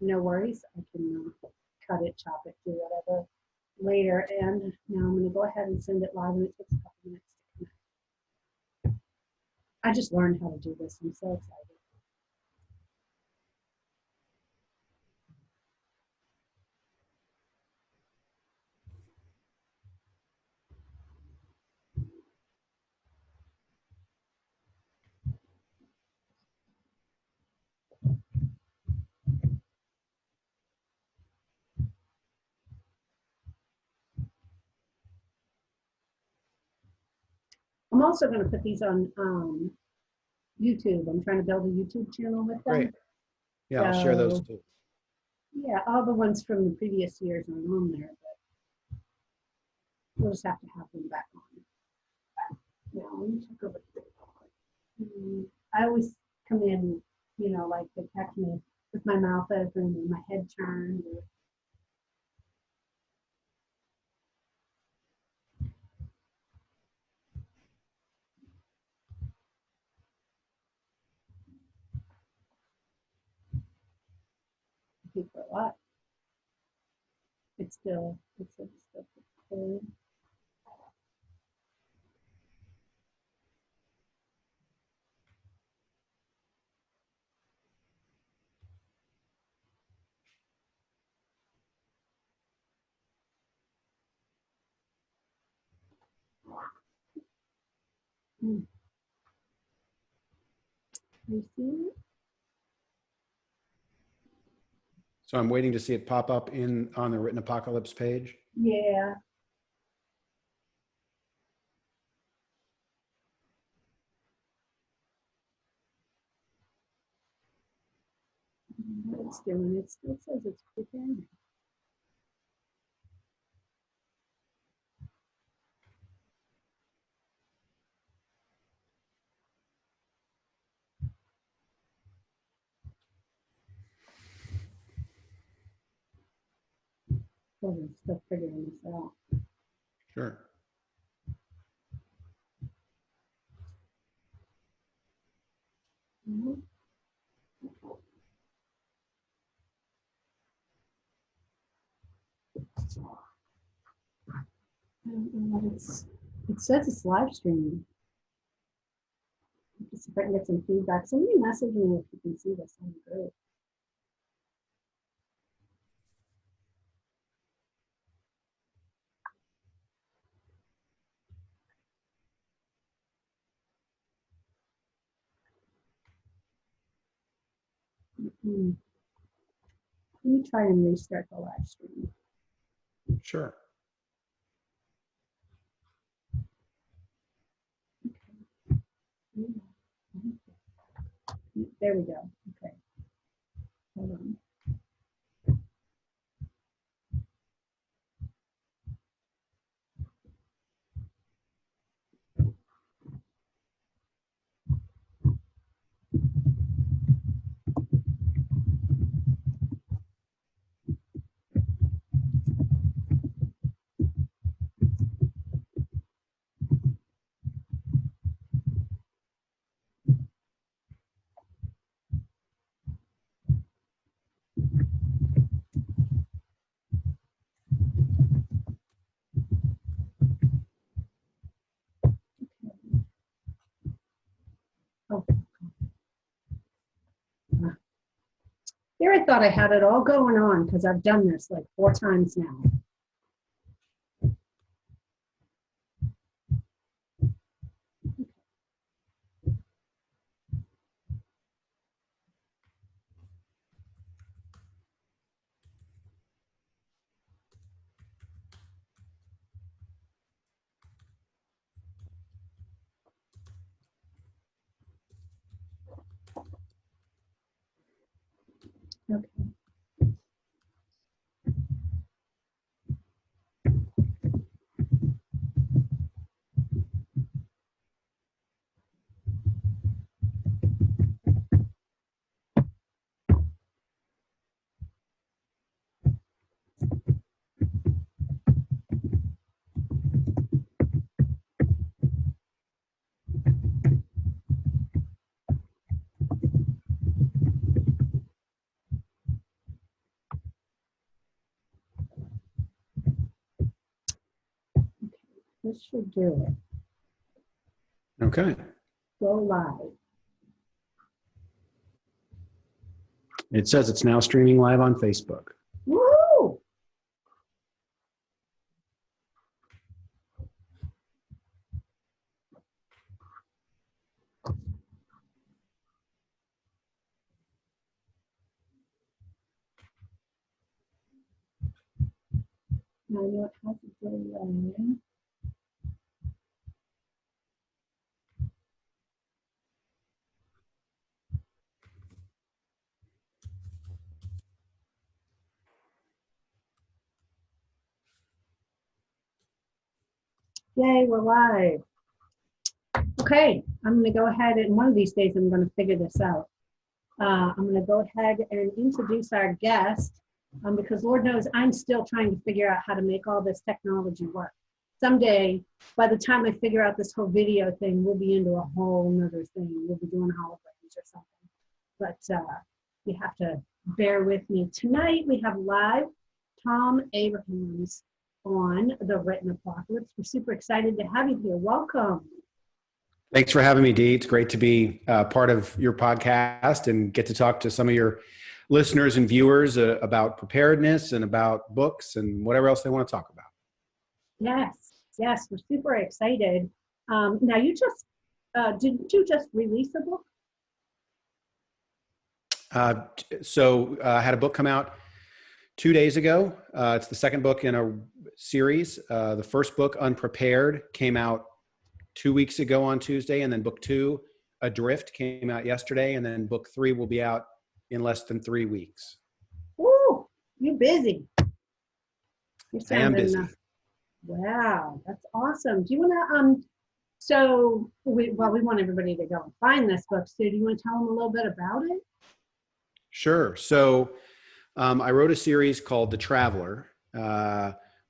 no worries. I can cut it, chop it, do whatever later. And now I'm going to go ahead and send it live, and it takes a couple minutes to connect. I just learned how to do this. I'm so excited. I'm also going to put these on YouTube. I'm trying to build a YouTube channel with them. Great. Yeah, I'll share those too. Yeah, all the ones from the previous years are on there, but we'll just have to have them back on. Now, let me check over here. I always come in, you know, like they catch me with my mouth open and my head turned. For what? It's still cold. You see it? So I'm waiting to see it pop up on the Written Apocalypse page. Yeah. What it's doing, it still says it's prepared. I'm still figuring this out. Sure. I don't know what it says it's live streaming. Just if I can get some feedback. Somebody message me if you can see this on the group. Let me try and restart the live stream. Sure. There we go. Okay. Hold on. Oh. There, I thought I had it all going on because I've done this like 4 times now. Okay. This should do it. Okay. Go live. It says it's now streaming live on Facebook. Woo! Now I know it has to go Yay, we're live. Okay, I'm going to go ahead and one of these days I'm going to figure this out. I'm going to go ahead and introduce our guest because Lord knows I'm still trying to figure out how to make all this technology work. Someday, by the time I figure out this whole video thing, we'll be into a whole nother thing. We'll be doing holograms or something. But you have to bear with me. Tonight we have live Tom Abrahams on the Written Apocalypse. We're super excited to have you here. Welcome. Thanks for having me, Dee. It's great to be part of your podcast and get to talk to some of your listeners and viewers about preparedness and about books and whatever else they want to talk about. Yes, we're super excited. Now, you just, didn't you just release a book? I had a book come out 2 days ago. It's the second book in a series. The first book, Unprepared, came out 2 weeks ago on Tuesday, and then book 2, Adrift, came out yesterday, and then book 3 will be out in less than 3 weeks. Woo, you're busy. I am busy. Wow, that's awesome. Do you want to, we want everybody to go and find this book, so do you want to tell them a little bit about it? Sure. So I wrote a series called The Traveler,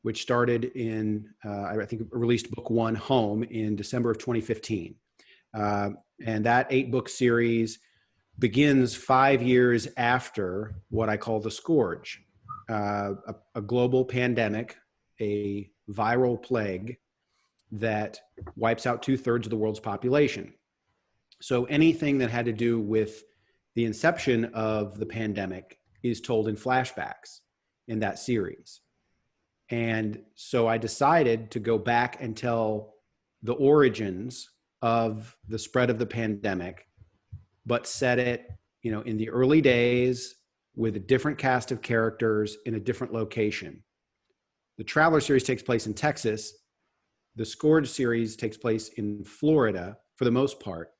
which started in, I think released book 1, Home, in December of 2015. And that 8-book series begins 5 years after what I call the Scourge, a global pandemic, a viral plague that wipes out 2/3 of the world's population. So anything that had to do with the inception of the pandemic is told in flashbacks in that series. And so I decided to go back and tell the origins of the spread of the pandemic, but set it, in the early days with a different cast of characters in a different location. The Traveler series takes place in Texas. The Scourge series takes place in Florida for the most part.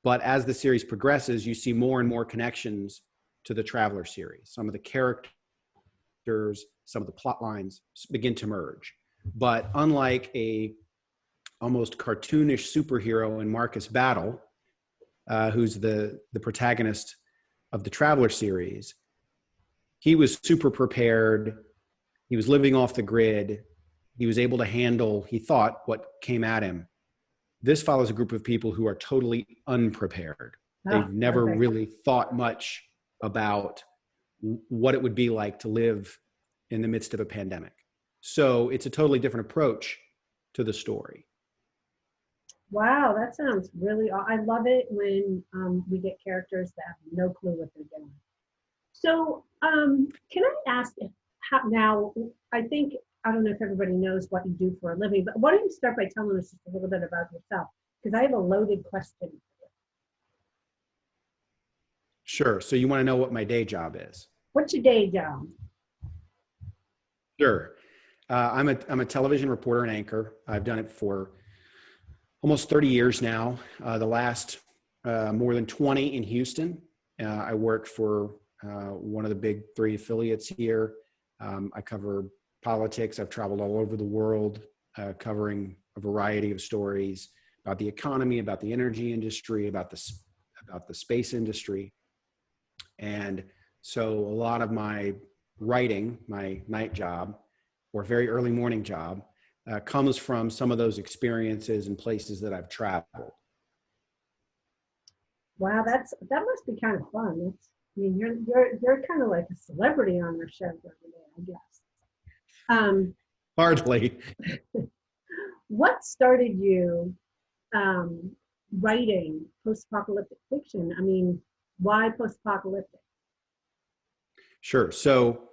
But as the series progresses, you see more and more connections to the Traveler series. Some of the characters, some of the plot lines begin to merge. But unlike a almost cartoonish superhero in Marcus Battle, who's the protagonist of the Traveler series, he was super prepared. He was living off the grid. He was able to handle, he thought, what came at him. This follows a group of people who are totally unprepared. They've never really thought much about what it would be like to live in the midst of a pandemic. So it's a totally different approach to the story. Wow, that sounds really, I love it when we get characters that have no clue what they're doing. So can I ask how, now, I don't know if everybody knows what you do for a living, but why don't you start by telling us just a little bit about yourself? Because I have a loaded question for you. Sure. So you want to know what my day job is? What's your day job? Sure. I'm a television reporter and anchor. I've done it for almost 30 years now. The last more than 20 in Houston. I work for one of the big 3 affiliates here. I cover politics. I've traveled all over the world, covering a variety of stories about the economy, about the energy industry, about the space industry. And so a lot of my writing, my night job or very early morning job, comes from some of those experiences and places that I've traveled. Wow, that must be kind of fun. You're kind of like a celebrity on your show every day, I guess. Hardly. what started you writing post-apocalyptic fiction? I mean, why post-apocalyptic? Sure. So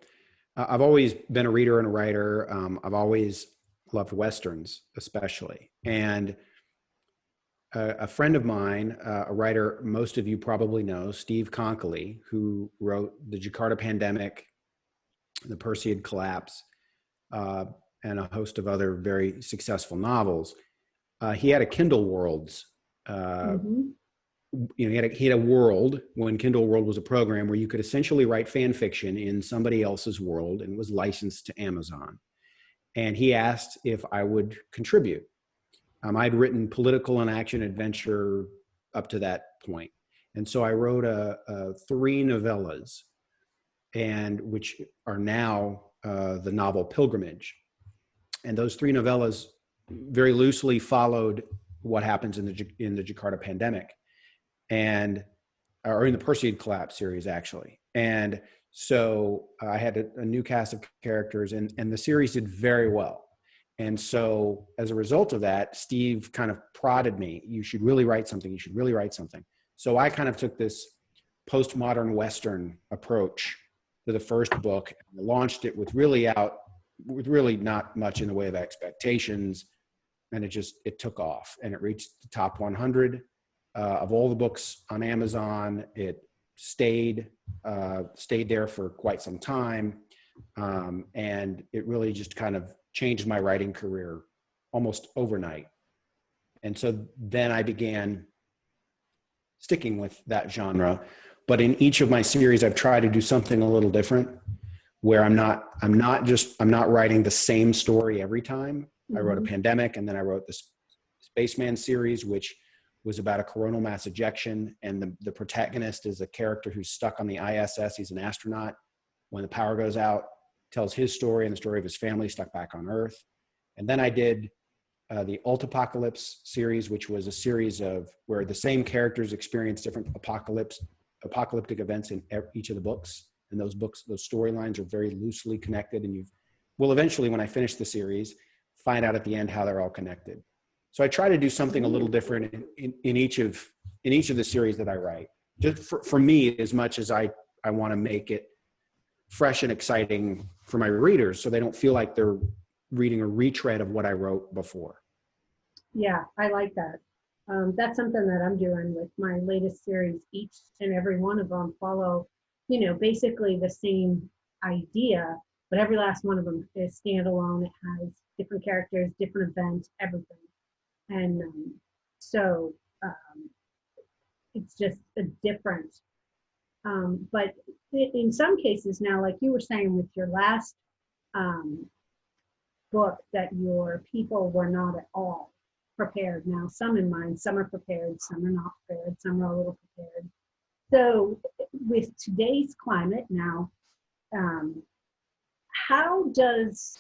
I've always been a reader and a writer. I've always loved Westerns, especially. And a friend of mine, a writer most of you probably know, Steve Konkoly, who wrote The Jakarta Pandemic, The Perseid Collapse, and a host of other very successful novels. He had a Kindle Worlds. Mm-hmm. He had a world when Kindle World was a program where you could essentially write fan fiction in somebody else's world, and it was licensed to Amazon. And he asked if I would contribute. I'd written political and action adventure up to that point. And so I wrote three novellas, and which are now the novel Pilgrimage. And those three novellas very loosely followed what happens in the Jakarta pandemic, or in the Perseid Collapse series, actually. And so I had a new cast of characters, and the series did very well. And so as a result of that, Steve kind of prodded me, you should really write something. You should really write something. So I kind of took this postmodern Western approach to the first book, and launched it with really not much in the way of expectations. And it took off, and it reached the top 100 of all the books on Amazon. It stayed there for quite some time. And it really just kind of changed my writing career almost overnight. And so then I began sticking with that genre. But in each of my series, I've tried to do something a little different, where I'm not writing the same story every time. Mm-hmm. I wrote a pandemic, and then I wrote this Spaceman series, which was about a coronal mass ejection. And the protagonist is a character who's stuck on the ISS. He's an astronaut. When the power goes out, tells his story and the story of his family stuck back on Earth. And then I did the Alt-Apocalypse series, which was a series where the same characters experience different apocalyptic events in each of the books. And those storylines are very loosely connected. And you will eventually, when I finish the series, find out at the end how they're all connected. So I try to do something a little different in each of the series that I write. Just for me, as much as I want to make it fresh and exciting for my readers, so they don't feel like they're reading a retread of what I wrote before. Yeah, I like that. That's something that I'm doing with my latest series. Each and every one of them follow, basically the same idea, but every last one of them is standalone. It has different characters, different events, everything. And so it's just a different. But in some cases now, like you were saying with your last book, that your people were not at all prepared. Now, some in mind, some are prepared, some are not prepared, some are a little prepared. So with today's climate now, how does,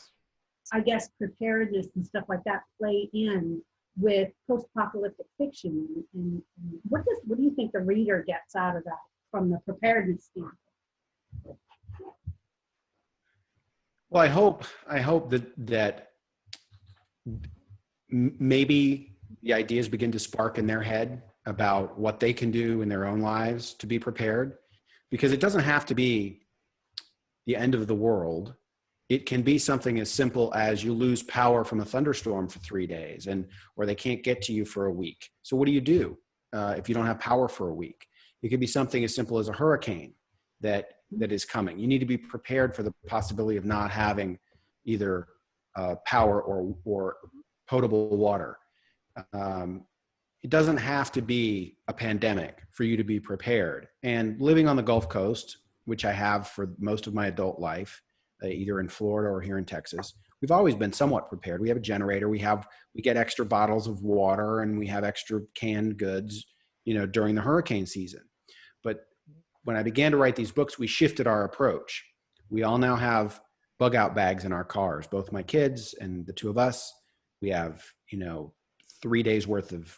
I guess, preparedness and stuff like that play in with post-apocalyptic fiction? And what do you think the reader gets out of that from the preparedness standpoint? Well, I hope that maybe the ideas begin to spark in their head about what they can do in their own lives to be prepared, because it doesn't have to be the end of the world. It can be something as simple as you lose power from a thunderstorm for 3 days, or they can't get to you for a week. So what do you do if you don't have power for a week? It could be something as simple as a hurricane that is coming. You need to be prepared for the possibility of not having either power or potable water. It doesn't have to be a pandemic for you to be prepared. And living on the Gulf Coast, which I have for most of my adult life, either in Florida or here in Texas, we've always been somewhat prepared. We have a generator. We get extra bottles of water, and we have extra canned goods, during the hurricane season. But when I began to write these books, we shifted our approach. We all now have bug out bags in our cars, both my kids and the two of us. We have, 3 days worth of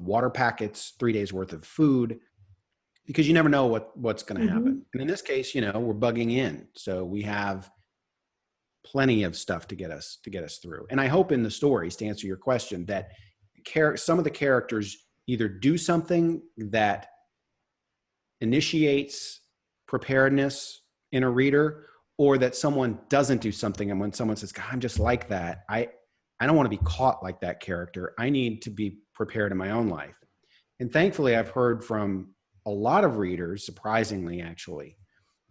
water packets, 3 days worth of food, because you never know what's going to happen. And in this case, we're bugging in. So we have plenty of stuff to get us through. And I hope in the stories, to answer your question, that some of the characters either do something that initiates preparedness in a reader, or that someone doesn't do something. And when someone says, God, I'm just like that, I don't want to be caught like that character. I need to be prepared in my own life. And thankfully, I've heard from a lot of readers, surprisingly, actually,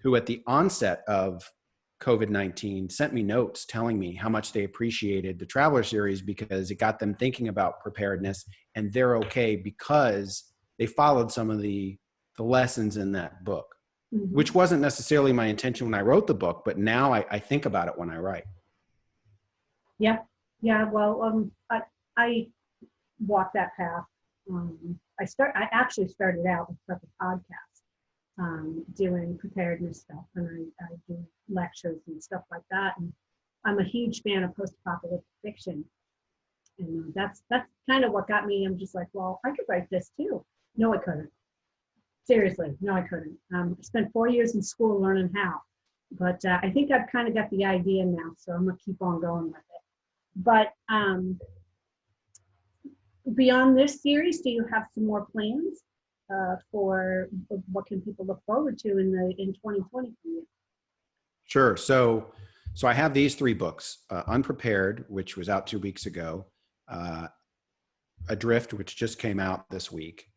who at the onset of COVID-19 sent me notes telling me how much they appreciated the Traveler series because it got them thinking about preparedness, and they're okay because they followed some of the lessons in that book, which wasn't necessarily my intention when I wrote the book, but now I think about it when I write. Yeah. Well, I walked that path. I actually started out with Prep podcast, doing preparedness stuff, and I do lectures and stuff like that. And I'm a huge fan of post-apocalyptic fiction, and that's kind of what got me. I'm just like, well, I could write this too. No, I couldn't. Seriously, no, I couldn't. I spent 4 years in school learning how, but I think I've kind of got the idea now, so I'm gonna keep on going with it. But beyond this series, do you have some more plans for what can people look forward to in 2020 for you? Sure. So I have these 3 books: Unprepared, which was out 2 weeks ago; Adrift, which just came out this week.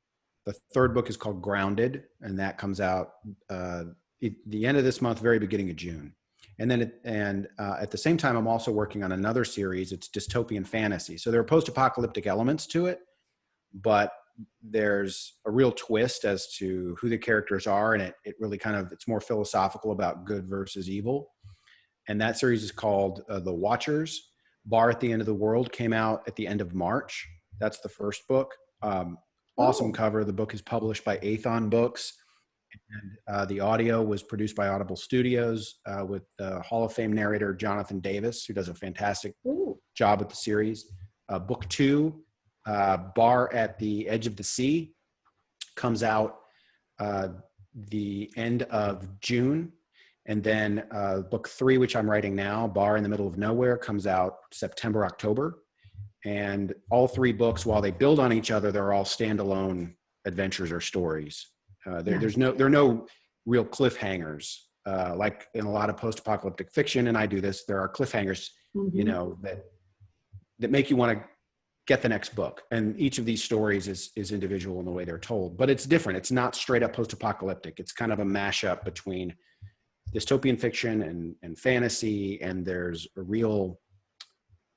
The 3rd book is called Grounded, and that comes out the end of this month, very beginning of June. And then at the same time, I'm also working on another series. It's dystopian fantasy. So there are post-apocalyptic elements to it, but there's a real twist as to who the characters are, and it really it's more philosophical about good versus evil. And that series is called The Watchers. Bar at the End of the World came out at the end of March. That's the 1st book. Awesome cover. The book is published by Athon Books, and the audio was produced by Audible Studios with Hall of Fame narrator Jonathan Davis, who does a fantastic job with the series. Book 2, Bar at the Edge of the Sea, comes out the end of June. And then book 3, which I'm writing now, Bar in the Middle of Nowhere, comes out September, October. And all 3 books, while they build on each other, they're all standalone adventures or stories. There are no real cliffhangers like in a lot of post-apocalyptic fiction. And I do this. There are cliffhangers, that make you want to get the next book. And each of these stories is individual in the way they're told, but it's different. It's not straight up post-apocalyptic. It's kind of a mashup between dystopian fiction and fantasy. And there's a real,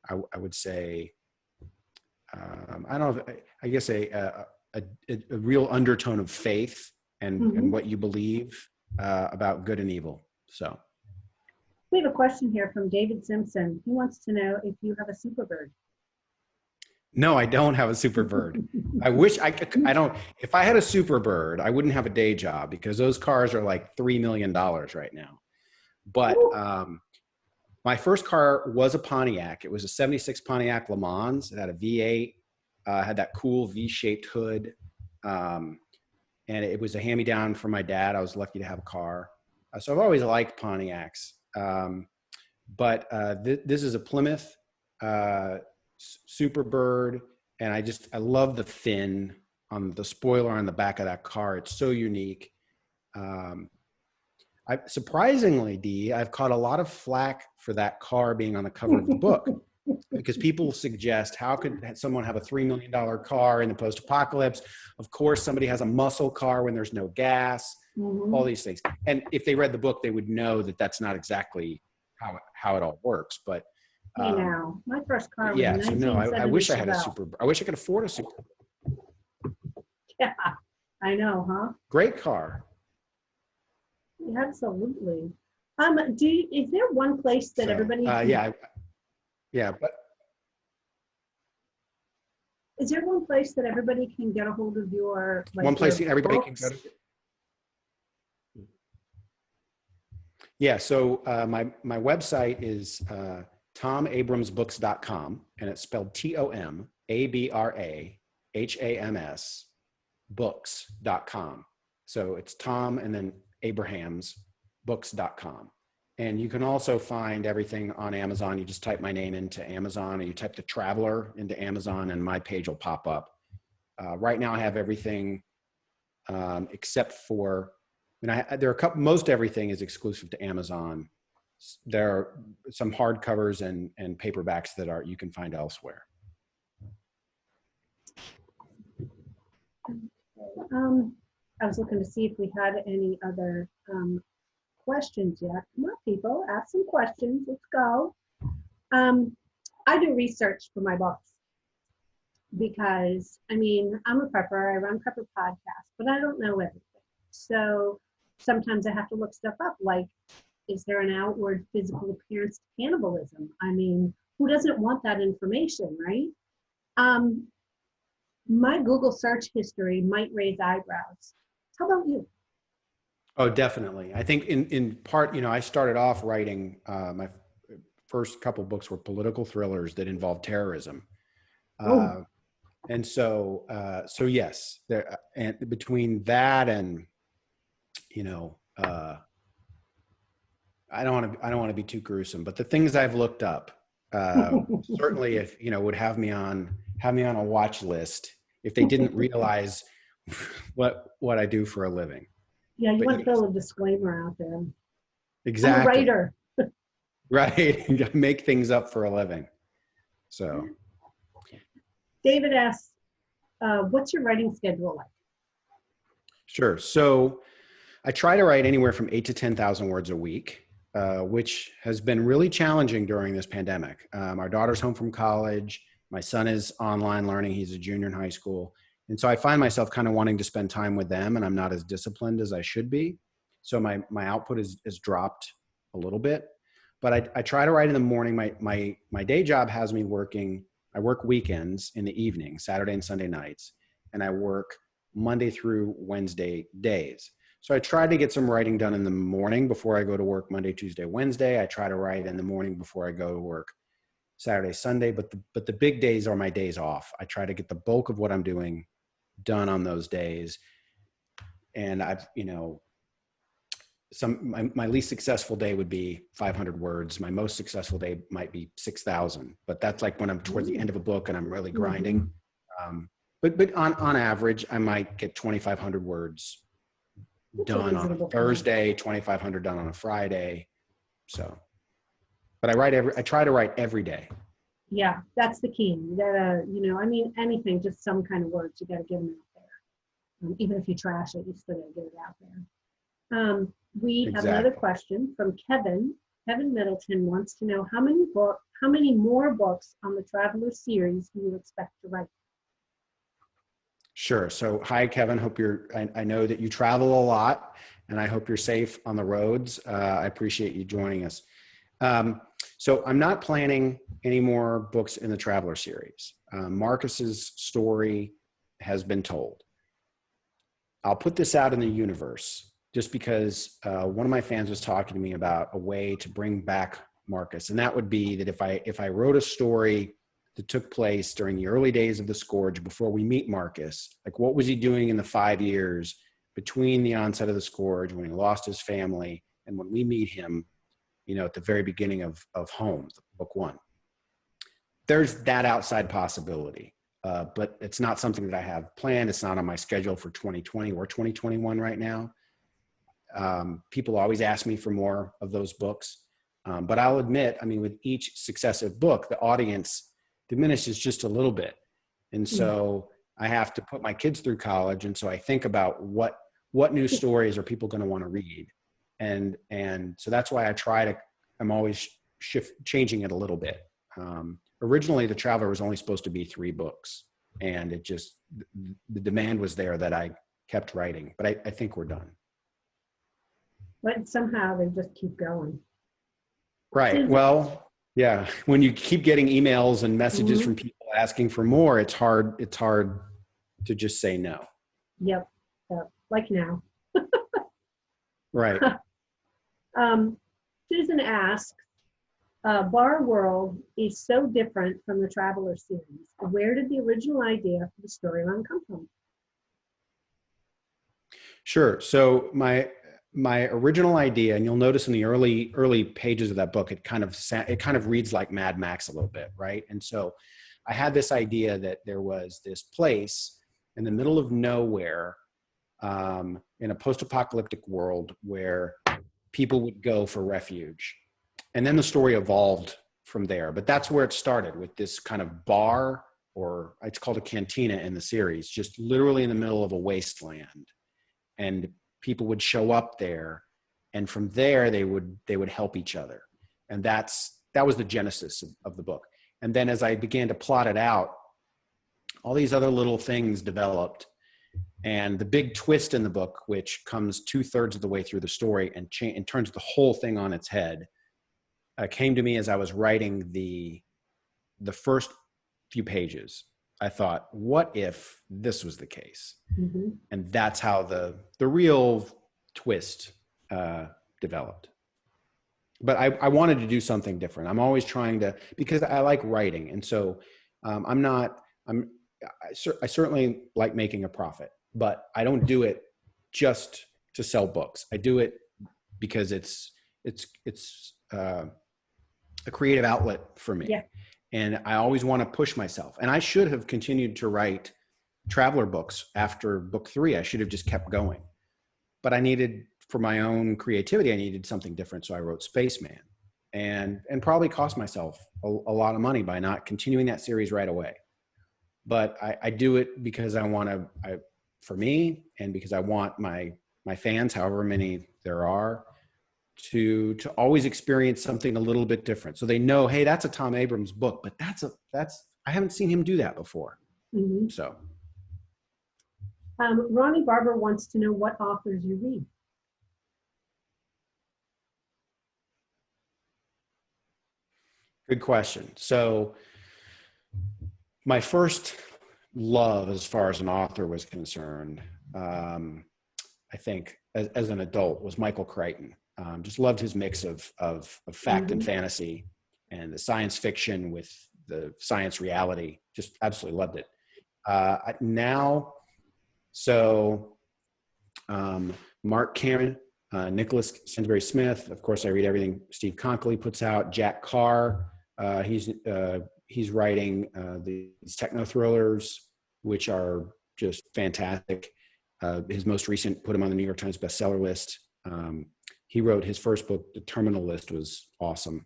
I would say, I don't know, I guess a real undertone of faith and what you believe about good and evil. So we have a question here from David Simpson. He wants to know if you have a Superbird. No, I don't have a Superbird. I wish I could. I don't. If I had a Superbird, I wouldn't have a day job because those cars are like $3 million right now. But my first car was a Pontiac. It was a '76 Pontiac Le Mans. It had a V8, had that cool V-shaped hood. And it was a hand-me-down from my dad. I was lucky to have a car. So I've always liked Pontiacs. But this is a Plymouth Superbird. And I love the fin on the spoiler on the back of that car. It's so unique. Surprisingly, Dee, I've caught a lot of flack for that car being on the cover of the book because people suggest, how could someone have a $3 million car in the post-apocalypse? Of course, somebody has a muscle car when there's no gas, all these things. And if they read the book, they would know that that's not exactly how it all works. But hey, now, my first car was yeah, so no, I wish I had a Chevelle. I wish I could afford a Super. Yeah, I know, huh? Great car. Absolutely. Is there one place that everybody can, but is there one place that everybody can get a hold of your, like, one place your everybody books? can go to? Yeah, so my website is tomabramsbooks.com, and it's spelled TOMABRAHAMS books.com. So it's Tom and then Abrahamsbooks.com. And you can also find everything on Amazon. You just type my name into Amazon, or you type The Traveler into Amazon, and my page will pop up. Right now I have everything except for, there are most everything is exclusive to Amazon. There are some hardcovers and paperbacks that you can find elsewhere. I was looking to see if we had any other questions yet. Come on, people, ask some questions. Let's go. I do research for my books because, I mean, I'm a prepper. I run prepper podcasts, but I don't know everything. So sometimes I have to look stuff up, like, is there an outward physical appearance to cannibalism? I mean, who doesn't want that information, right? My Google search history might raise eyebrows. How about you? Oh, definitely. I think in part, I started off writing, my first couple books were political thrillers that involved terrorism. And so yes, there, and between that and, I don't want to be too gruesome, but the things I've looked up, certainly if, would have me on a watch list if they didn't realize what I do for a living. Yeah, you want to yes. throw a disclaimer out there. Exactly. I'm a writer. Right. You gotta make things up for a living. So David asks, what's your writing schedule like? Sure. So I try to write anywhere from 8,000 to 10,000 words a week, which has been really challenging during this pandemic. Our daughter's home from college. My son is online learning. He's a junior in high school. And so I find myself kind of wanting to spend time with them, and I'm not as disciplined as I should be. So my output is dropped a little bit, but I try to write in the morning. My day job has me working. I work weekends in the evening, Saturday and Sunday nights, and I work Monday through Wednesday days. So I try to get some writing done in the morning before I go to work Monday, Tuesday, Wednesday. I try to write in the morning before I go to work Saturday, Sunday, but the big days are my days off. I try to get the bulk of what I'm doing done on those days. And I've, my least successful day would be 500 words. My most successful day might be 6,000, but that's like when I'm towards the end of a book and I'm really grinding. But on average, I might get 2,500 words done on a Thursday, 2,500 done on a Friday. So, but I try to write every day. Yeah, that's the key. You gotta, I mean, anything, just some kind of words, you gotta get them out there. Even if you trash it, you still gotta get it out there. We have another question from Kevin. Kevin Middleton wants to know how many more books on the Traveler series do you expect to write? Sure. So, hi, Kevin. Hope I know that you travel a lot, and I hope you're safe on the roads. I appreciate you joining us. So I'm not planning any more books in the Traveler series. Marcus's story has been told. I'll put this out in the universe just because one of my fans was talking to me about a way to bring back Marcus. And that would be that if I wrote a story that took place during the early days of the Scourge before we meet Marcus, like what was he doing in the 5 years between the onset of the Scourge, when he lost his family, and when we meet him, at the very beginning of Home, book 1. There's that outside possibility, but it's not something that I have planned. It's not on my schedule for 2020 or 2021 right now. People always ask me for more of those books, but I'll admit, with each successive book, the audience diminishes just a little bit. And so I have to put my kids through college. And so I think about what new stories are people going to want to read? And so that's why I'm always changing it a little bit. Originally The Traveler was only supposed to be 3 books, and the demand was there that I kept writing, but I think we're done. But somehow they just keep going. Right. Well, yeah. When you keep getting emails and messages from people asking for more, it's hard to just say no. Yep. Like now. Right. Susan asks, Bar World is so different from the Traveler series. Where did the original idea for the storyline come from? Sure. So my original idea, and you'll notice in the early pages of that book, it kind of reads like Mad Max a little bit, right? And so I had this idea that there was this place in the middle of nowhere, in a post-apocalyptic world where people would go for refuge. And then the story evolved from there. But that's where it started, with this kind of bar, or it's called a cantina in the series, just literally in the middle of a wasteland. And people would show up there, and from there they would help each other. And that was the genesis of the book. And then as I began to plot it out, all these other little things developed. And the big twist in the book, which comes 2/3 of the way through the story and turns the whole thing on its head, came to me as I was writing the first few pages. I thought, what if this was the case? Mm-hmm. And that's how the real twist developed. But I wanted to do something different. I'm always trying to, because I like writing. And so I certainly like making a profit, but I don't do it just to sell books. I do it because it's a creative outlet for me. Yeah. And I always want to push myself. And I should have continued to write traveler books after book 3. I should have just kept going. But I needed, for my own creativity, I needed something different. So I wrote Spaceman, and probably cost myself a lot of money by not continuing that series right away. But I do it because I want to, for me, and because I want my fans, however many there are, to always experience something a little bit different. So they know, hey, that's a Tom Abrams book, but I haven't seen him do that before. Mm-hmm. So. Ronnie Barber wants to know what authors you read. Good question. So my first love as far as an author was concerned, I think as an adult, was Michael Crichton. Just loved his mix of fact and fantasy, and the science fiction with the science reality. Just absolutely loved it. Mark Cameron, Nicholas Sainsbury Smith. Of course, I read everything Steve Conkley puts out. Jack Carr. He's writing these techno thrillers, which are just fantastic. His most recent put him on the New York Times bestseller list. He wrote his first book, The Terminal List, was awesome.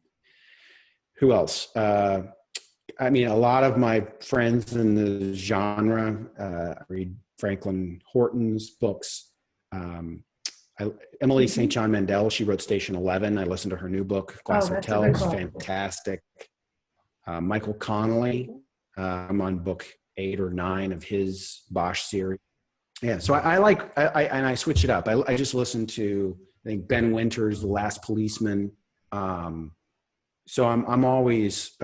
Who else? I mean, a lot of my friends in the genre, I read Franklin Horton's books. Emily St. John Mandel, she wrote Station 11. I listened to her new book, Glass Hotels, fantastic. Michael Connolly, I'm on book 8 or 9 of his Bosch series. Yeah, so I switch it up. I just listened to, I think, Ben Winters, The Last Policeman. So I'm always,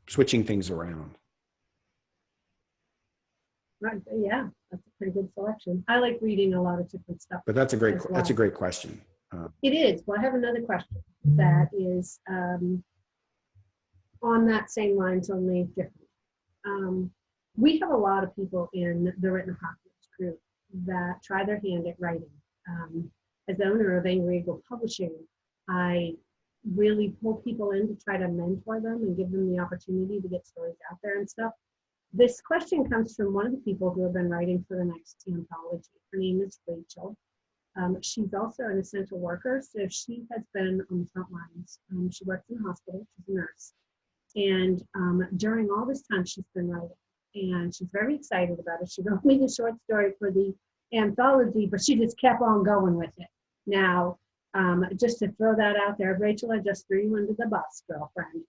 switching things around. Right. Yeah, that's a pretty good selection. I like reading a lot of different stuff. But that's a great question. It is. Well, I have another question that is on that same lines, only different. We have a lot of people in the Written Apocalypse group that try their hand at writing. As the owner of Angry Eagle Publishing, I really pull people in to try to mentor them and give them the opportunity to get stories out there and stuff. This question comes from one of the people who have been writing for the next anthology. Her name is Rachel. She's also an essential worker, so she has been on the front lines. She works in a hospital. She's a nurse. And during all this time, she's been writing. And she's very excited about it. She wrote me the short story for the anthology, but she just kept on going with it. Now, just to throw that out there, Rachel, I just threw you under the bus, girlfriend.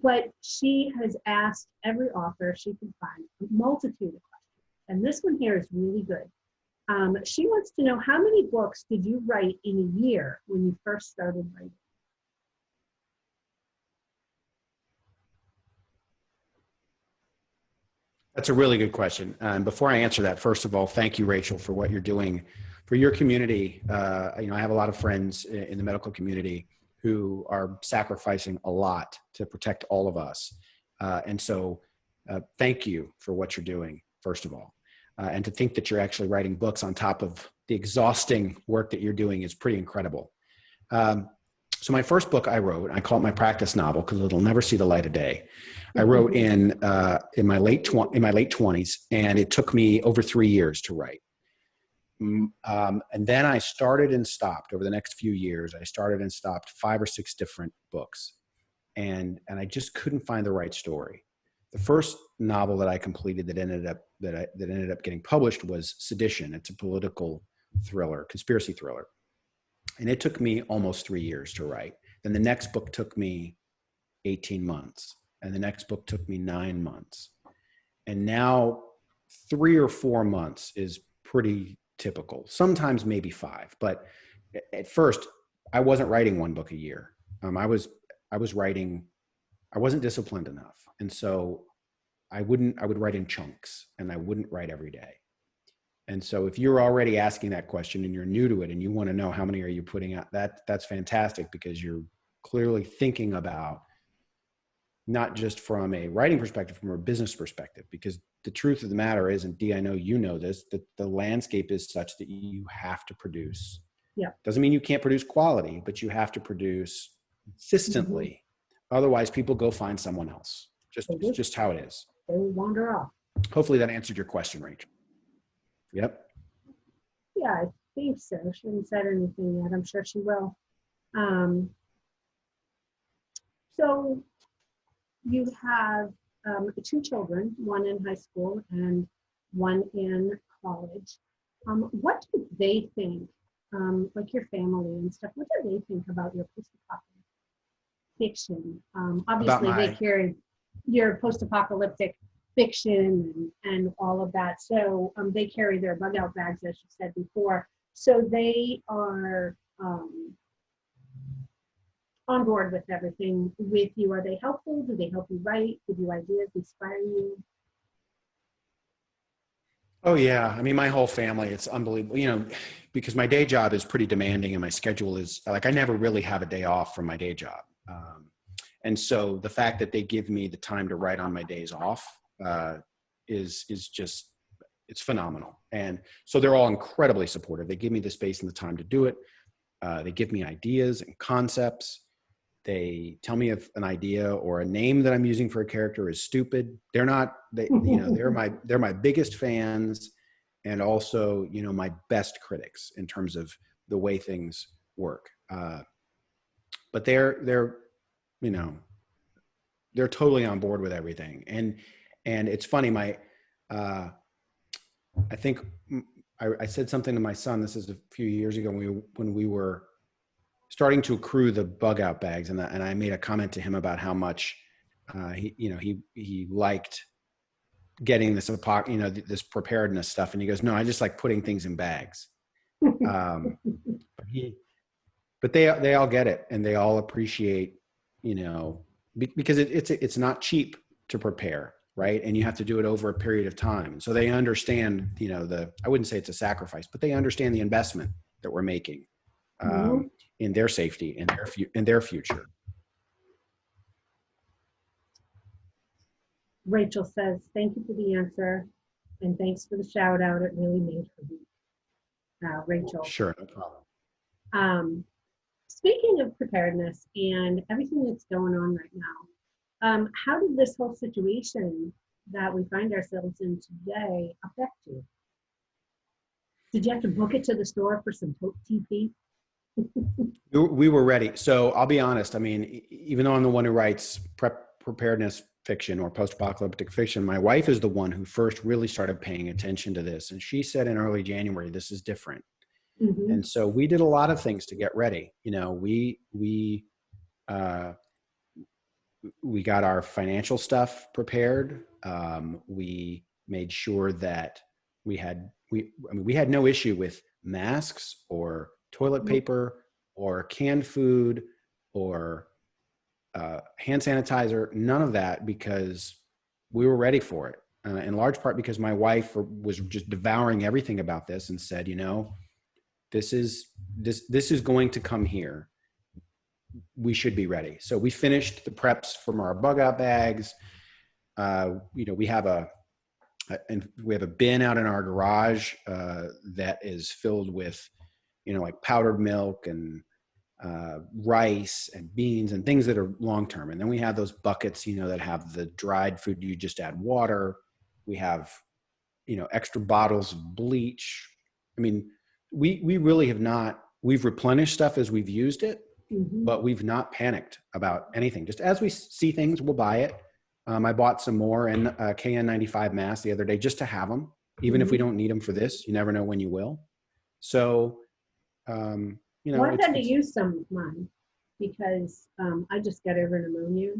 But she has asked every author she can find a multitude of questions. And this one here is really good. She wants to know, how many books did you write in a year when you first started writing? That's a really good question. And before I answer that, first of all, thank you, Rachel, for what you're doing for your community. I have a lot of friends in the medical community who are sacrificing a lot to protect all of us. And so thank you for what you're doing, first of all. And to think that you're actually writing books on top of the exhausting work that you're doing is pretty incredible. So my first book I wrote, I call it my practice novel because it'll never see the light of day. I wrote in my late 20s, and it took me over 3 years to write. And then I started and stopped over the next few years. I started and stopped 5 or 6 different books, and I just couldn't find the right story. The first novel that I completed that ended up getting published was Sedition. It's a political thriller, conspiracy thriller. And it took me almost 3 years to write. Then the next book took me 18 months. And the next book took me 9 months. And now 3 or 4 months is pretty typical. Sometimes maybe 5. But at first, I wasn't writing 1 book a year. I wasn't disciplined enough. And so I would write in chunks, and I wouldn't write every day. And so if you're already asking that question and you're new to it and you want to know how many are you putting out, that's fantastic, because you're clearly thinking about not just from a writing perspective, from a business perspective, because the truth of the matter is, and Dee, I know you know this, that the landscape is such that you have to produce. Yeah. Doesn't mean you can't produce quality, but you have to produce consistently. Mm-hmm. Otherwise, people go find someone else. It's just how it is. They wander off. Hopefully that answered your question, Rachel. Yep. Yeah, I think so. She hasn't said anything yet. I'm sure she will. So you have 2 children, one in high school and one in college. What do they think, like your family and stuff, what do they think about your post-apocalyptic fiction? Obviously, they carry your post-apocalyptic fiction and all of that. So they carry their bug out bags, as you said before. So they are on board with everything with you. Are they helpful? Do they help you write? Give you ideas, inspire you? Oh yeah. I mean, my whole family, it's unbelievable, because my day job is pretty demanding and my schedule is like, I never really have a day off from my day job. And so the fact that they give me the time to write on my days off is just, it's phenomenal. And so they're all incredibly supportive. They give me the space and the time to do it. They give me ideas and concepts. They tell me if an idea or a name that I'm using for a character is stupid. They're not, they're my biggest fans, and also, my best critics in terms of the way things work. But they're totally on board with everything. And it's funny, I think I said something to my son, this is a few years ago when we were starting to accrue the bug out bags. And I made a comment to him about how much he liked getting this, this preparedness stuff. And he goes, no, I just like putting things in bags. But they all get it, and they all appreciate, because it's not cheap to prepare, right? And you have to do it over a period of time. So they understand, I wouldn't say it's a sacrifice, but they understand the investment that we're making in their safety and in their future. Rachel says, thank you for the answer, and thanks for the shout out. It really made her week. Rachel. Sure, no problem. Speaking of preparedness and everything that's going on right now, how did this whole situation that we find ourselves in today affect you? Did you have to book it to the store for some TP? We were ready. So I'll be honest. I mean, even though I'm the one who writes preparedness fiction or post-apocalyptic fiction, my wife is the one who first really started paying attention to this. And she said in early January, this is different. Mm-hmm. And so we did a lot of things to get ready. We got our financial stuff prepared. We made sure that we had no issue with masks or toilet paper or canned food or hand sanitizer, none of that, because we were ready for it. In large part because my wife was just devouring everything about this and said, this is going to come here. We should be ready. So we finished the preps from our bug out bags. We have and we have a bin out in our garage that is filled with, like powdered milk and rice and beans and things that are long-term. And then we have those buckets, that have the dried food. You just add water. We have, extra bottles of bleach. I mean, we really have not, we've replenished stuff as we've used it, but we've not panicked about anything. Just as we see things, we'll buy it. I bought some more KN95 masks the other day just to have them, even if we don't need them for this. You never know when you will. So, well, I've had to use some of mine because I just got over pneumonia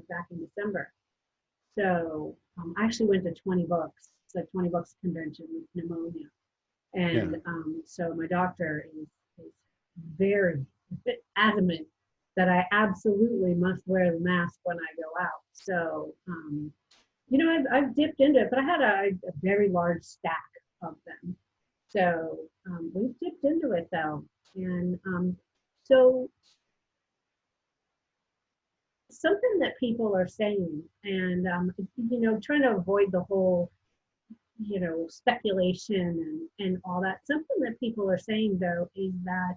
back in December. So I actually went to 20 Books. It's like 20 Books convention with pneumonia. And so my doctor is very adamant that I absolutely must wear the mask when I go out. So, I've dipped into it, but I had a very large stack of them. So we've dipped into it though. And so something that people are saying, and, trying to avoid the whole, speculation and all that, something that people are saying though is that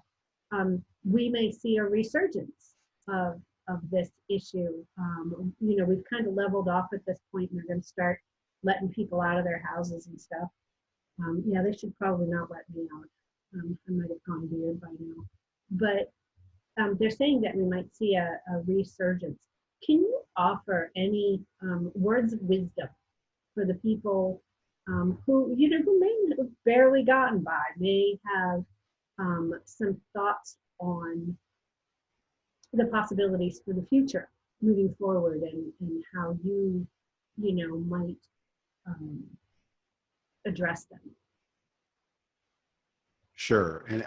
we may see a resurgence of this issue. We've kind of leveled off at this point, and they're going to start letting people out of their houses and stuff. They should probably not let me out. I might have gone weird by now. But they're saying that we might see a resurgence. Can you offer any words of wisdom for the people who may have barely gotten by, may have some thoughts on the possibilities for the future moving forward, and how you might address them? Sure. And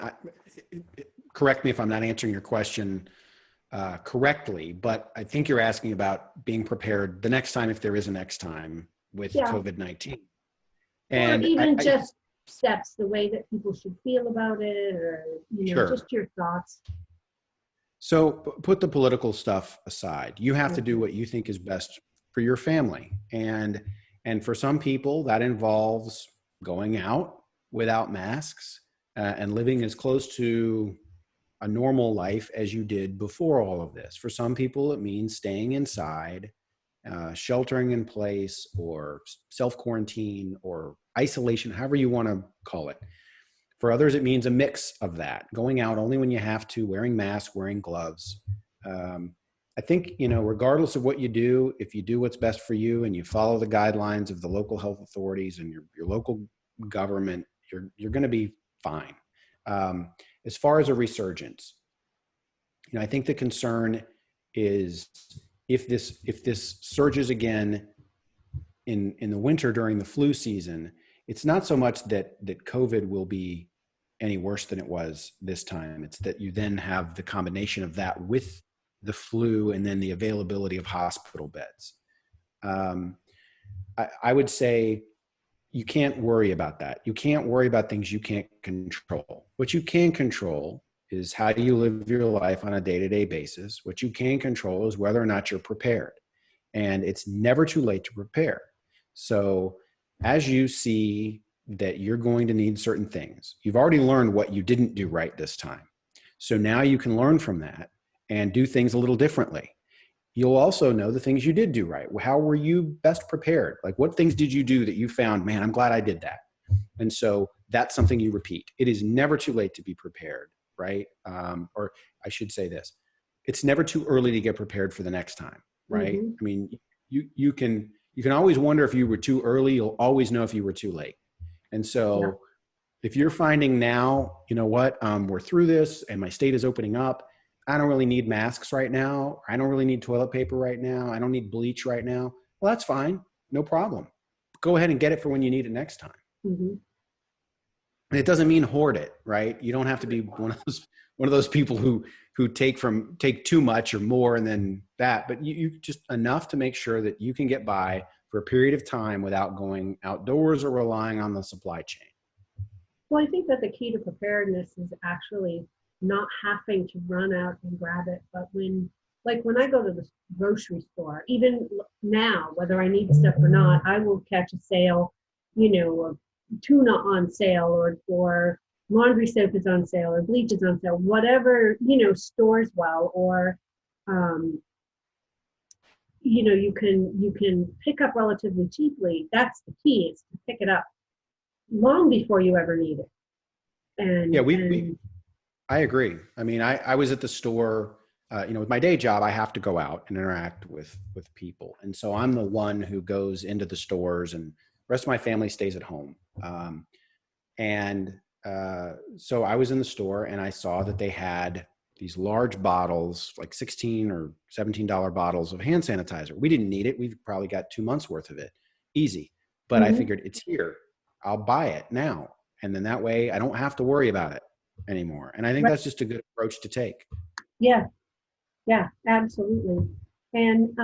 correct me if I'm not answering your question correctly, but I think you're asking about being prepared the next time, if there is a next time, with COVID-19. And or even just steps, the way that people should feel about it, or just your thoughts. So put the political stuff aside. You have to do what you think is best for your family. And for some people, that involves going out without masks and living as close to a normal life as you did before all of this. For some people, it means staying inside, sheltering in place, or self-quarantine, or isolation, however you want to call it. For others, it means a mix of that, going out only when you have to, wearing masks, wearing gloves. I think, regardless of what you do, if you do what's best for you and you follow the guidelines of the local health authorities and your local government, you're going to be fine. As far as a resurgence, I think the concern is if this surges again in the winter during the flu season, it's not so much that COVID will be any worse than it was this time. It's that you then have the combination of that with the flu and then the availability of hospital beds. I would say you can't worry about that. You can't worry about things you can't control. What you can control is how do you live your life on a day-to-day basis. What you can control is whether or not you're prepared. And it's never too late to prepare. So as you see that you're going to need certain things, you've already learned what you didn't do right this time. So now you can learn from that and do things a little differently. You'll also know the things you did do right. How were you best prepared? Like, what things did you do that you found, man, I'm glad I did that. And so that's something you repeat. It is never too late to be prepared, right? Or I should say this, it's never too early to get prepared for the next time, right? Mm-hmm. I mean, you can always wonder if you were too early. You'll always know if you were too late. And so if you're finding now, we're through this and my state is opening up, I don't really need masks right now. I don't really need toilet paper right now. I don't need bleach right now. Well, that's fine. No problem. Go ahead and get it for when you need it next time. Mm-hmm. And it doesn't mean hoard it, right? You don't have to be one of those people who take too much or more and then that, but you just enough to make sure that you can get by for a period of time without going outdoors or relying on the supply chain. Well, I think that the key to preparedness is actually not having to run out and grab it, but when I go to the grocery store, even now, whether I need stuff or not, I will catch a sale or tuna on sale, or laundry soap is on sale, or bleach is on sale, whatever, stores well, or, you can pick up relatively cheaply. That's the key, is to pick it up long before you ever need it. Yeah, And I agree. I mean, I was at the store, with my day job, I have to go out and interact with people. And so I'm the one who goes into the stores, and the rest of my family stays at home. And so I was in the store and I saw that they had these large bottles, like $16 or $17 bottles of hand sanitizer. We didn't need it. We've probably got 2 months worth of it. Easy. But I figured, it's here. I'll buy it now. And then that way I don't have to worry about it anymore. And I think right, that's just a good approach to take. yeah, yeah, absolutely. And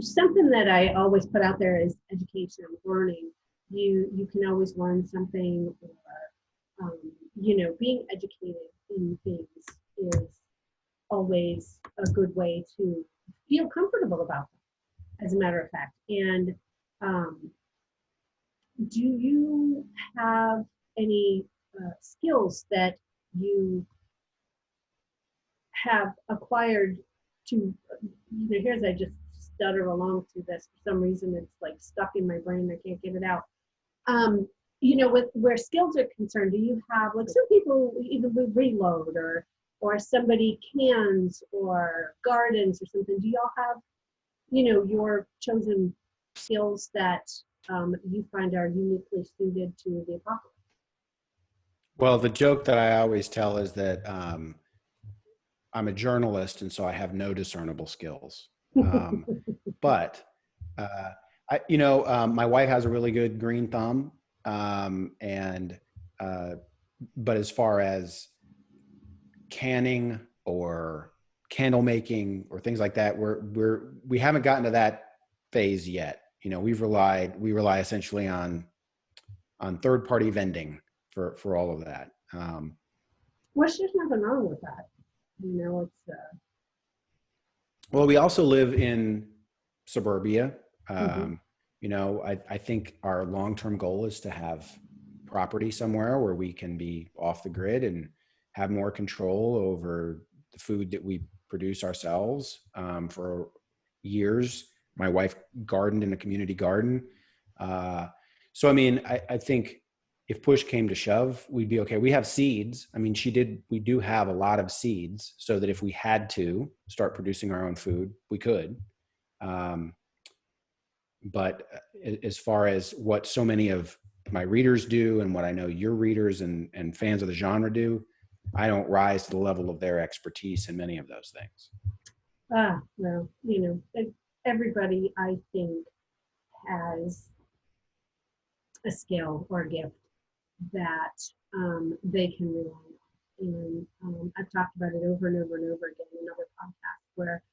something that I always put out there is education, learning. You can always learn something, or being educated in things is always a good way to feel comfortable about them, as a matter of fact. And do you have any skills that you have acquired to, here's, I just stutter along through this. For some reason, it's like stuck in my brain. I can't get it out. With where skills are concerned, do you have, like, some people even with reload, or somebody cans or gardens or something? Do y'all have, your chosen skills that you find are uniquely suited to the apocalypse? Well, the joke that I always tell is that I'm a journalist, and so I have no discernible skills. But my wife has a really good green thumb, but as far as canning or candle making or things like that, we haven't gotten to that phase yet. We rely essentially on third-party vending for all of that. Well, there's nothing wrong with that. It's Well, we also live in suburbia. mhm. I think our long-term goal is to have property somewhere where we can be off the grid and have more control over the food that we produce ourselves. For years, my wife gardened in a community garden. So, I mean, I think if push came to shove, we'd be okay. We have seeds. I mean, we do have a lot of seeds, so that if we had to start producing our own food, we could. But as far as what so many of my readers do, and what I know your readers and fans of the genre do, I don't rise to the level of their expertise in many of those things. Well, everybody, I think, has a skill or a gift that they can rely on. And I've talked about it over and over and over again in other podcasts, where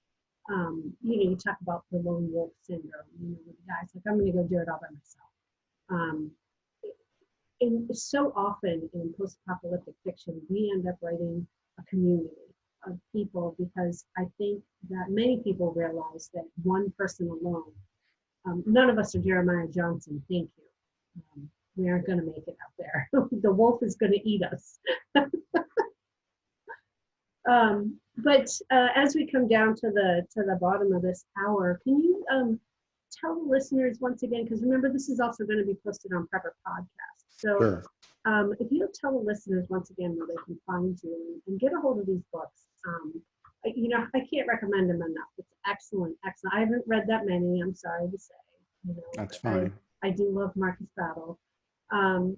you talk about the lone wolf syndrome. The guy's like, I'm going to go do it all by myself. And so often in post-apocalyptic fiction, we end up writing a community of people, because I think that many people realize that one person alone, none of us are Jeremiah Johnson, thank you. We aren't going to make it out there. The wolf is going to eat us. But as we come down to the bottom of this hour, can you tell the listeners once again, because remember, this is also going to be posted on Prepper Podcast. So Sure. if you'll tell the listeners once again where they can find you and get a hold of these books. I can't recommend them enough. It's excellent. I haven't read that many, I'm sorry to say. That's fine. I do love Marcus Battle. I'm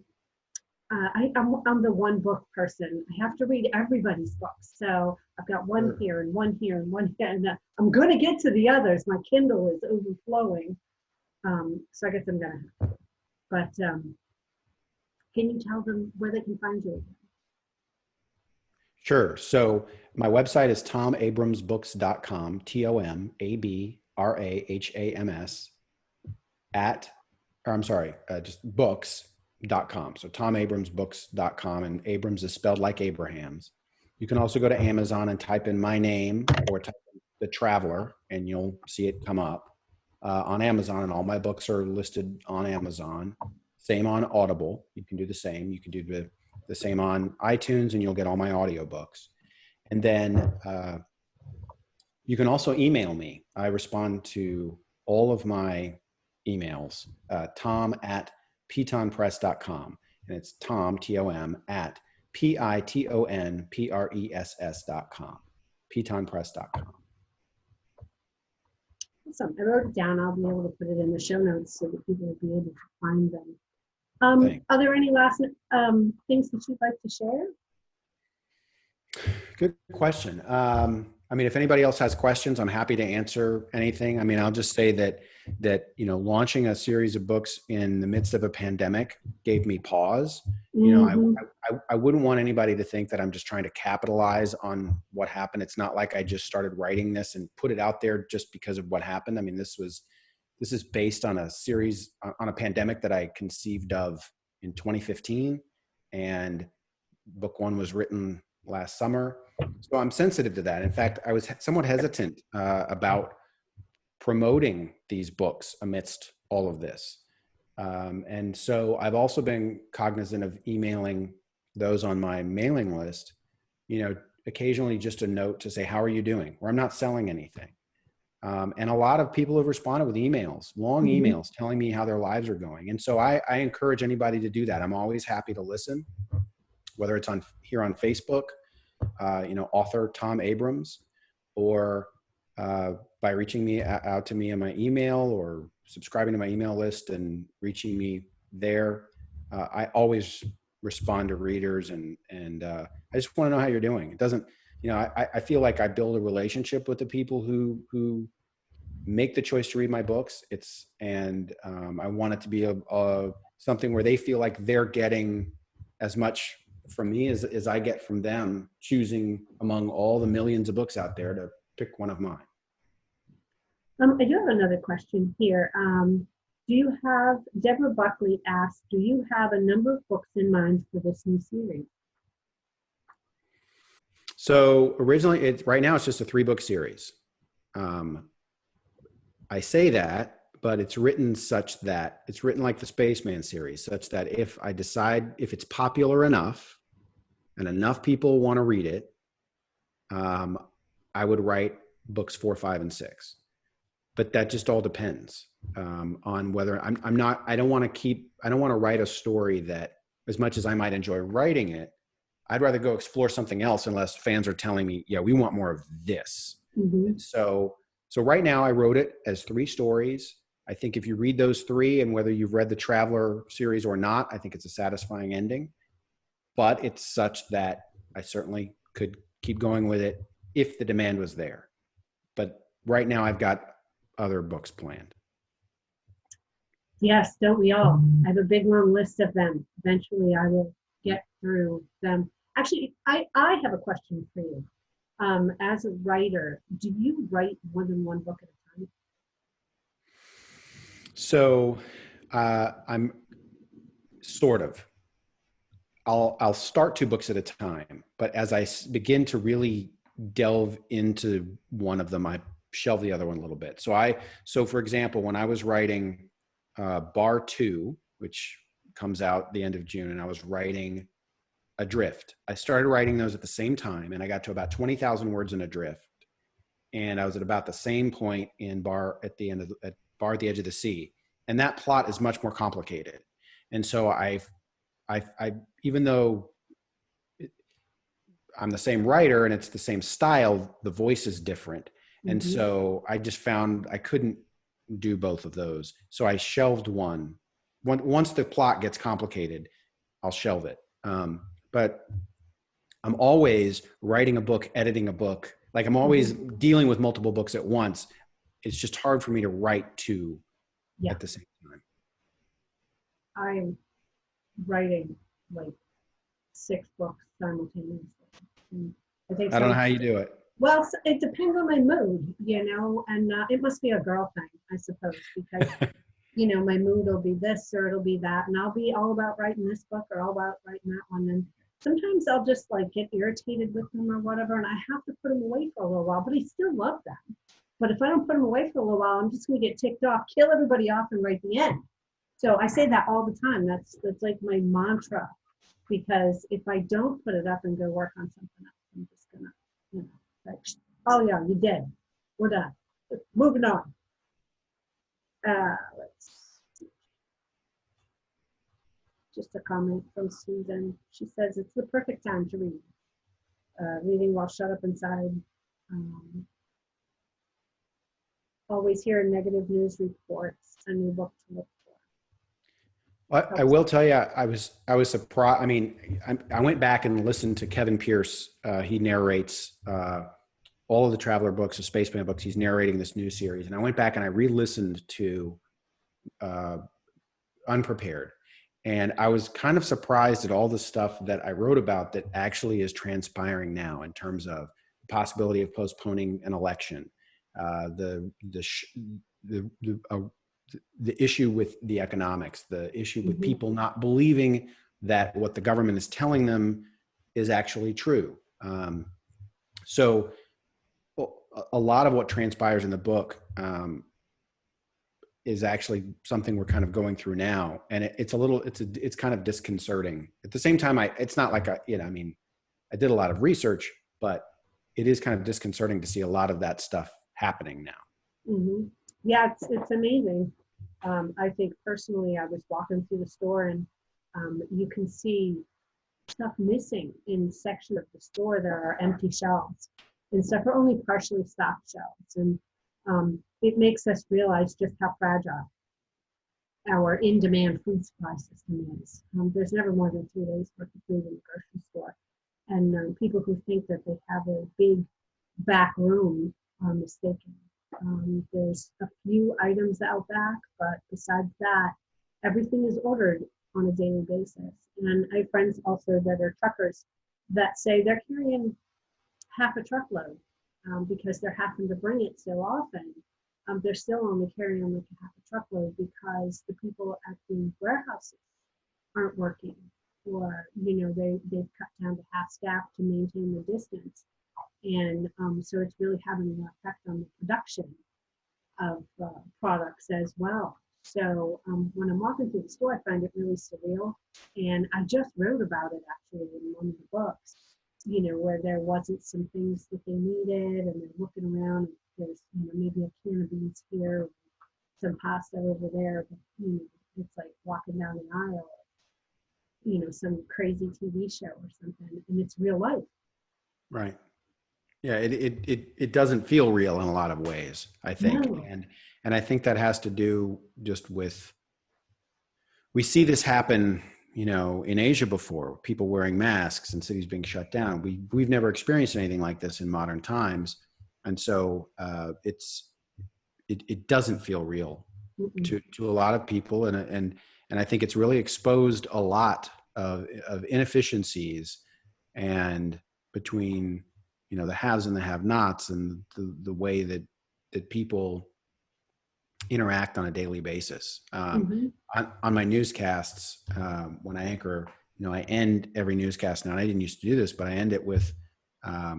the one book person. I have to read everybody's books. So I've got one here and one here and one here. And I'm going to get to the others. My Kindle is overflowing. So I guess I'm going to have to. But can you tell them where they can find you again? Sure. So my website is tomabramsbooks.com, TOMABRAHAMS just books.com. So tomabramsbooks.com, and Abrams is spelled like Abraham's. You can also go to Amazon and type in my name, or type in The Traveler, and you'll see it come up. on Amazon, and all my books are listed on Amazon. Same on Audible. You can do the same. You can do the same on iTunes, and you'll get all my audiobooks. And then you can also email me. I respond to all of my emails, tom@pitonpress.com. And it's Tom, T-O-M, at pitonpress.com, pitonpress.com. Awesome. I wrote it down. I'll be able to put it in the show notes so that people will be able to find them. Are there any last things that you'd like to share? Good question. I mean, if anybody else has questions, I'm happy to answer anything. I mean, I'll just say that launching a series of books in the midst of a pandemic gave me pause. I wouldn't want anybody to think that I'm just trying to capitalize on what happened. It's not like I just started writing this and put it out there just because of what happened. I mean, this is based on a series on a pandemic that I conceived of in 2015, and book one was written last summer. So I'm sensitive to that. In fact, I was somewhat hesitant about promoting these books amidst all of this. And so I've also been cognizant of emailing those on my mailing list, occasionally just a note to say, how are you doing? Or I'm not selling anything. And a lot of people have responded with emails, long emails telling me how their lives are going. And so I encourage anybody to do that. I'm always happy to listen, whether it's here on Facebook, author Tom Abrams, or by reaching out to me on my email or subscribing to my email list and reaching me there. I always respond to readers, and I just want to know how you're doing. It doesn't, I feel like I build a relationship with the people who make the choice to read my books. I want it to be something where they feel like they're getting as much from me as I get from them, choosing among all the millions of books out there to pick one of mine. I do have another question here. Deborah Buckley asked, do you have a number of books in mind for this new series? So originally, right now it's just a 3-book series. I say that, but it's written like the Spaceman series, such that if it's popular enough and enough people want to read it, I would write books 4, 5, and 6. But that just all depends on whether I don't want to write a story that, as much as I might enjoy writing it, I'd rather go explore something else unless fans are telling me, yeah, we want more of this. So right now I wrote it as 3 stories. I think if you read those 3, and whether you've read the Traveler series or not, I think it's a satisfying ending. But it's such that I certainly could keep going with it if the demand was there. But right now I've got other books planned. Yes, don't we all? I have a big long list of them. Eventually I will get through them. Actually, I have a question for you. As a writer, do you write more than one book at a time? So I'm sort of. I'll start 2 books at a time, but as I begin to really delve into one of them, I shelve the other one a little bit. So for example, when I was writing Bar 2, which comes out the end of June, and I was writing Adrift, I started writing those at the same time, and I got to about 20,000 words in Adrift, and I was at about the same point in Bar at the Edge of the Sea, and that plot is much more complicated. And so I even though I'm the same writer and it's the same style, the voice is different. And so I just found I couldn't do both of those. So I shelved one. Once the plot gets complicated, I'll shelve it. But I'm always writing a book, editing a book. Like I'm always dealing with multiple books at once. It's just hard for me to write 2 at the same time. I'm writing like 6 books simultaneously. I don't know how you do it. Well, it depends on my mood, and it must be a girl thing, I suppose, because, my mood will be this or it'll be that, and I'll be all about writing this book or all about writing that one. And sometimes I'll just like get irritated with them or whatever, and I have to put them away for a little while, but I still love them. But if I don't put them away for a little while, I'm just going to get ticked off, kill everybody off, and write the end. So I say that all the time. That's like my mantra, because if I don't put it up and go work on something else, I'm just gonna, like, oh yeah, you did. We're done. Moving on. Let's see. Just a comment from Susan. She says it's the perfect time to read. Reading while shut up inside. Always hear negative news reports. A new book to look for. I will tell you, I was surprised. I mean, I went back and listened to Kevin Pierce. He narrates all of the Traveler books, the Spaceman books. He's narrating this new series, and I went back and I re-listened to Unprepared, and I was kind of surprised at all the stuff that I wrote about that actually is transpiring now in terms of the possibility of postponing an election, the issue with the economics, the issue with people not believing that what the government is telling them is actually true. So a lot of what transpires in the book is actually something we're kind of going through now. And it's kind of disconcerting. At the same time, it's not like I did a lot of research, but it is kind of disconcerting to see a lot of that stuff happening now. Mm-hmm. Yeah, it's amazing. I think personally, I was walking through the store and you can see stuff missing in section of the store. There are empty shelves and stuff are only partially stocked shelves. And it makes us realize just how fragile our in-demand food supply system is. There's never more than 3 days worth of food in the grocery store. And people who think that they have a big back room are mistaken. There's a few items out back, but besides that, everything is ordered on a daily basis. And I have friends also that are truckers that say they're carrying half a truckload because they're having to bring it so often. They're still only carrying like a half a truckload because the people at the warehouses aren't working, or they've cut down to half staff to maintain the distance. And so it's really having an effect on the production of products as well. So when I'm walking through the store, I find it really surreal. And I just wrote about it actually in one of the books, where there wasn't some things that they needed, and they're looking around, and there's maybe a can of beans here, some pasta over there, but it's like walking down an aisle, some crazy TV show or something, and it's real life. Right. Yeah, it doesn't feel real in a lot of ways, I think. No. And I think that has to do just with, we see this happen, in Asia before, people wearing masks and cities being shut down. We've never experienced anything like this in modern times. And so it doesn't feel real to a lot of people. And I think it's really exposed a lot of inefficiencies and between, the haves and the have-nots, and the way that people interact on a daily basis. On my newscasts, when I anchor, I end every newscast now. I didn't used to do this, but I end it with, I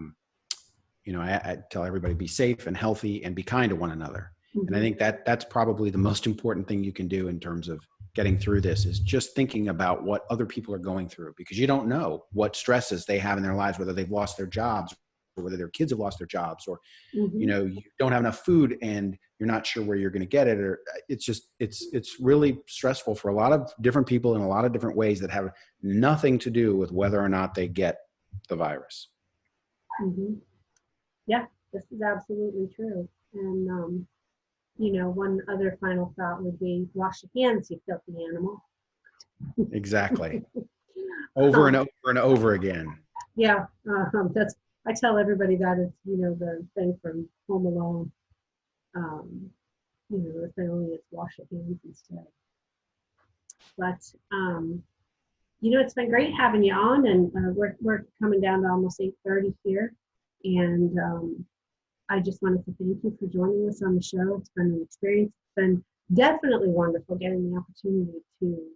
tell everybody be safe and healthy and be kind to one another. And I think that's probably the most important thing you can do in terms of getting through this, is just thinking about what other people are going through, because you don't know what stresses they have in their lives, whether they've lost their jobs, or whether their kids have lost their jobs, or, you don't have enough food and you're not sure where you're going to get it. Or it's really stressful for a lot of different people in a lot of different ways that have nothing to do with whether or not they get the virus. Yeah, this is absolutely true. And, one other final thought would be wash your hands, you filthy animal. Exactly. Over and over and over again. Yeah, I tell everybody that it's, the thing from Home Alone. The thing only is wash your hands instead. But, it's been great having you on, and we're coming down to almost 8:30 here. And I just wanted to thank you for joining us on the show. It's been an experience. It's been definitely wonderful getting the opportunity to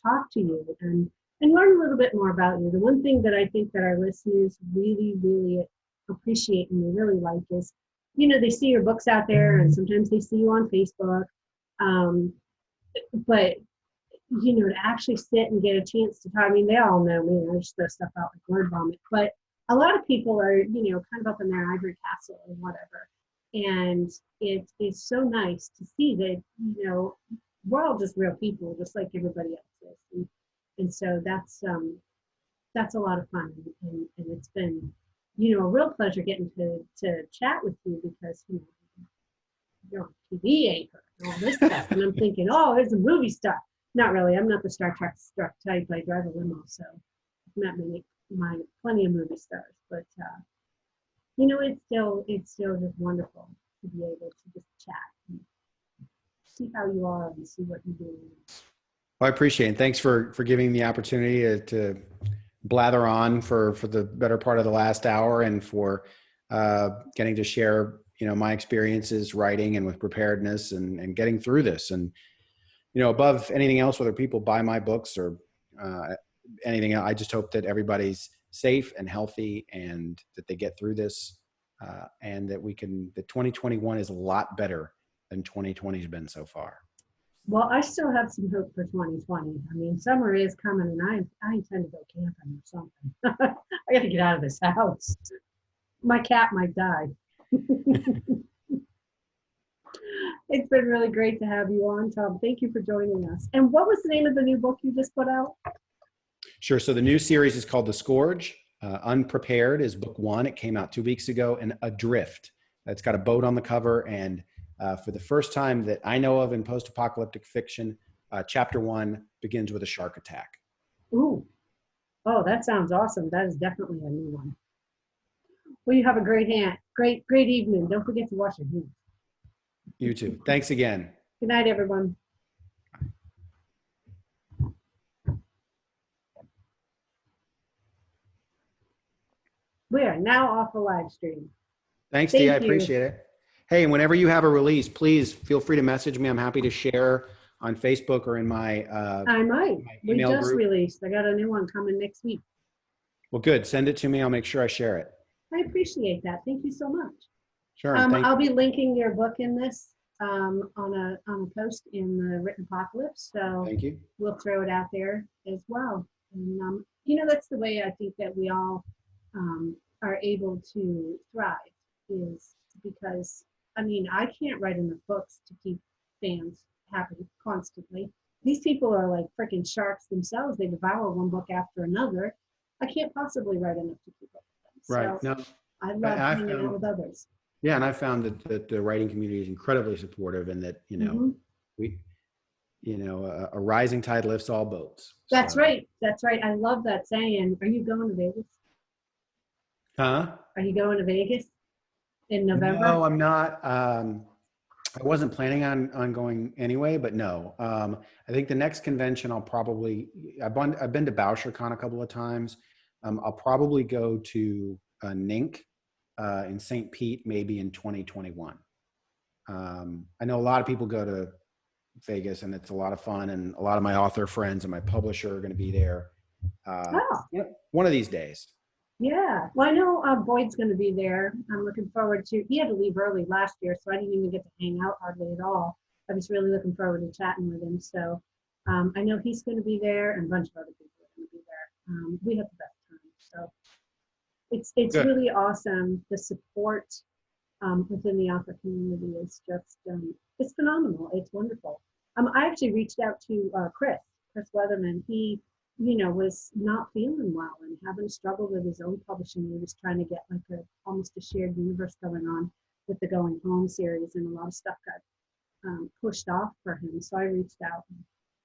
talk to you and learn a little bit more about you. The one thing that I think that our listeners really, really appreciate and they really like is you know, they see your books out there, and sometimes they see you on Facebook. Um, but you know, to actually sit and get a chance to talk. I mean, they all know me. I just throw stuff out like word vomit. But a lot of people are, you know, kind of up in their ivory castle or whatever. And it is so nice to see that, you know, we're all just real people, just like everybody else is. And so that's a lot of fun. And it's been, you know, a real pleasure getting to chat with you because, you know, you're on TV anchor and all this stuff. And I'm thinking, oh, there's a movie star. Not really. I'm not the Star Trek type. I drive a limo, so not plenty of movie stars. But you know, it's still just wonderful to be able to just chat and see how you are and see what you do. Well, I appreciate it. Thanks for giving me the opportunity to blather on for the better part of the last hour, and for getting to share, you know, my experiences writing and with preparedness and getting through this. And you know, above anything else, whether people buy my books or anything else, I just hope that everybody's safe and healthy, and that they get through this, and that that 2021 is a lot better than 2020 has been so far. Well, I still have some hope for 2020. I mean, summer is coming, and I intend to go camping or something. I got to get out of this house. My cat might die. It's been really great to have you on, Tom. Thank you for joining us. And what was the name of the new book you just put out? Sure. So the new series is called The Scourge. Unprepared is book 1. It came out 2 weeks ago. And Adrift. It's got a boat on the cover. And for the first time that I know of in post-apocalyptic fiction, chapter 1 begins with a shark attack. Ooh. Oh, that sounds awesome. That is definitely a new one. Well, you have a great evening. Don't forget to wash your hands. You too. Thanks again. Good night, everyone. We are now off the live stream. Thanks, Dee. I appreciate it. Hey, and whenever you have a release, please feel free to message me. I'm happy to share on Facebook or in my I might. We just group. Released. I got a new one coming next week. Well, good. Send it to me. I'll make sure I share it. I appreciate that. Thank you so much. Sure. I'll be linking your book in this on a post in the Written Apocalypse. So thank you. We'll throw it out there as well. And you know, that's the way I think that we all are able to thrive, is because, I mean, I can't write enough books to keep fans happy constantly. These people are like freaking sharks themselves. They devour one book after another. I can't possibly write enough to keep up with them. Right. So no, I love hanging out with others. Yeah, and I found that the writing community is incredibly supportive, and that, you know, a rising tide lifts all boats. That's right. That's right. I love that saying. Are you going to Vegas? Huh? Are you going to Vegas in November? No, I'm not. I wasn't planning on going anyway, but no. I think the next convention I've been to BoucherCon a couple of times. I'll probably go to NINC in St. Pete, maybe in 2021. I know a lot of people go to Vegas, and it's a lot of fun, and a lot of my author friends and my publisher are going to be there. One of these days. Yeah. Well, I know Boyd's going to be there. I'm looking forward to. He had to leave early last year, so I didn't even get to hang out hardly at all. I was really looking forward to chatting with him. So I know he's going to be there, and a bunch of other people are going to be there. We have the best time. So it's Good. Really awesome. The support within the author community is just it's phenomenal. It's wonderful. I actually reached out to Chris Weatherman. He, you know, was not feeling well and having struggled with his own publishing. He was trying to get like almost a shared universe going on with the Going Home series, and a lot of stuff got pushed off for him. So I reached out and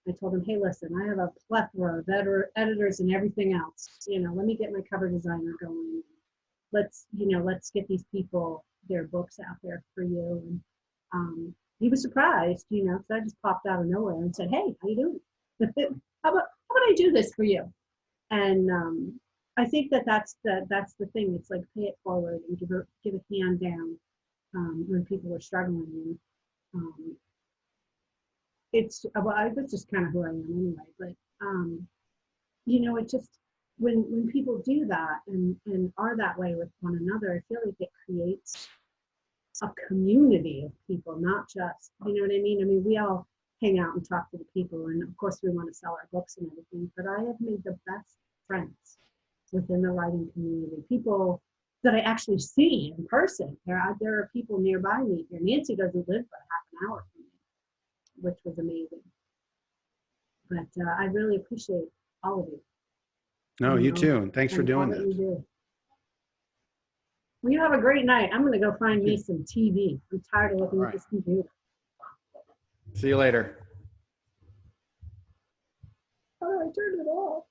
I told him, hey, listen, I have a plethora of editors and everything else. You know, let me get my cover designer going. Let's get these people their books out there for you. And he was surprised, you know, because I just popped out of nowhere and said, hey, how you doing? How about I do this for you? And I think that's the thing. It's like pay it forward and give a hand down when people are struggling. And that's just kind of who I am anyway. But you know, it just when people do that and are that way with one another, I feel like it creates a community of people, not just, you know what I mean? I mean, we all hang out and talk to the people, and of course we want to sell our books and everything, but I have made the best friends within the writing community, people that I actually see in person. There are people nearby me here. Nancy doesn't live but half an hour from me, which was amazing. But I really appreciate all of you. No, you too. And thanks for and doing all that this. you do. Well, you have a great night. I'm going to go find me some TV. I'm tired of looking at this computer. See you later. Oh, I turned it off.